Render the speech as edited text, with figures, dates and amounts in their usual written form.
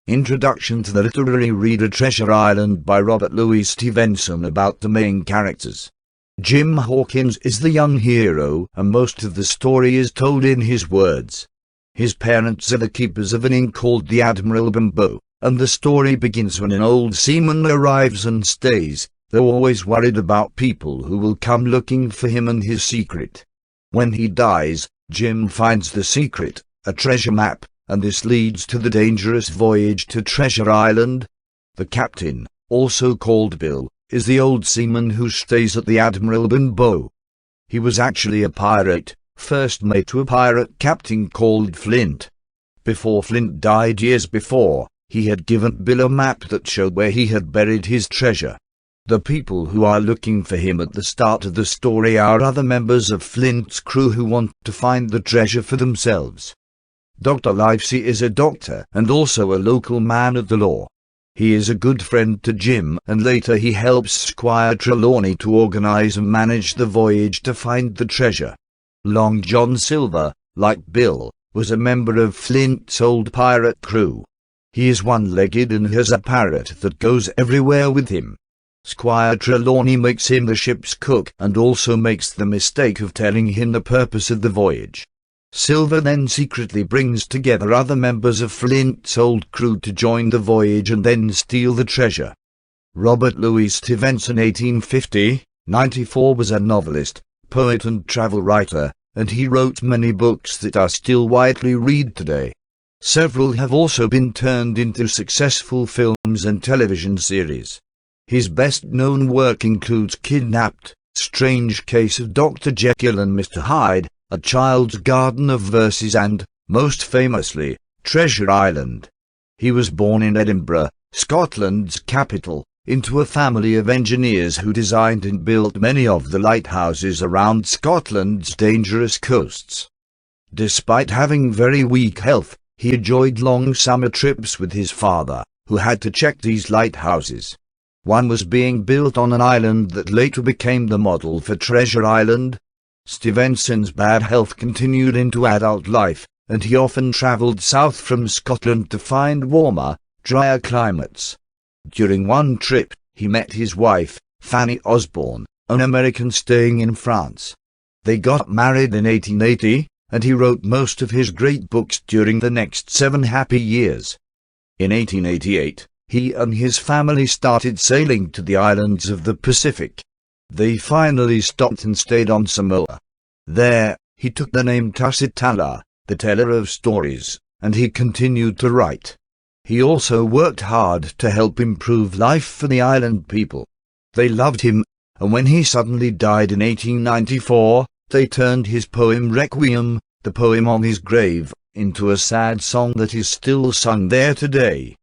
Introduction to the literary reader Treasure Island by Robert Louis Stevenson. About the main characters. Jim Hawkins is the young hero, and most of the story is told in his words. His parents are the keepers of an inn called the Admiral Benbow, and the story begins when an old seaman arrives and stays, though always worried about people who will come looking for him and his secret. When he dies, Jim finds the secret, a treasure map, and this leads to the dangerous voyage to Treasure Island. The captain, also called Bill, is the old seaman who stays at the Admiral Benbow. He was actually a pirate, first mate to a pirate captain called Flint. Before Flint died years before, he had given Bill a map that showed where he had buried his treasure. The people who are looking for him at the start of the story are other members of Flint's crew who want to find the treasure for themselves. Dr. Livesey is a doctor and also a local man of the law. He is a good friend to Jim, and later he helps Squire Trelawney to organize and manage the voyage to find the treasure. Long John Silver, like Bill, was a member of Flint's old pirate crew. He is one-legged and has a parrot that goes everywhere with him. Squire Trelawney makes him the ship's cook and also makes the mistake of telling him the purpose of the voyage. Silver then secretly brings together other members of Flint's old crew to join the voyage and then steal the treasure. Robert Louis Stevenson 1850-94 was a novelist, poet and travel writer, and he wrote many books that are still widely read today. Several have also been turned into successful films and television series. His best-known work includes Kidnapped, Strange Case of Dr. Jekyll and Mr. Hyde, A Child's Garden of Verses and, most famously, Treasure Island. He was born in Edinburgh, Scotland's capital, into a family of engineers who designed and built many of the lighthouses around Scotland's dangerous coasts. Despite having very weak health, he enjoyed long summer trips with his father, who had to check these lighthouses. One was being built on an island that later became the model for Treasure Island. Stevenson's bad health continued into adult life, and he often travelled south from Scotland to find warmer, drier climates. During one trip, he met his wife, Fanny Osborne, an American staying in France. They got married in 1880, and he wrote most of his great books during the next 7 happy years. In 1888, he and his family started sailing to the islands of the Pacific. They finally stopped and stayed on Samoa. There, he took the name Tusitala, the teller of stories, and he continued to write. He also worked hard to help improve life for the island people. They loved him, and when he suddenly died in 1894, they turned his poem Requiem, the poem on his grave, into a sad song that is still sung there today.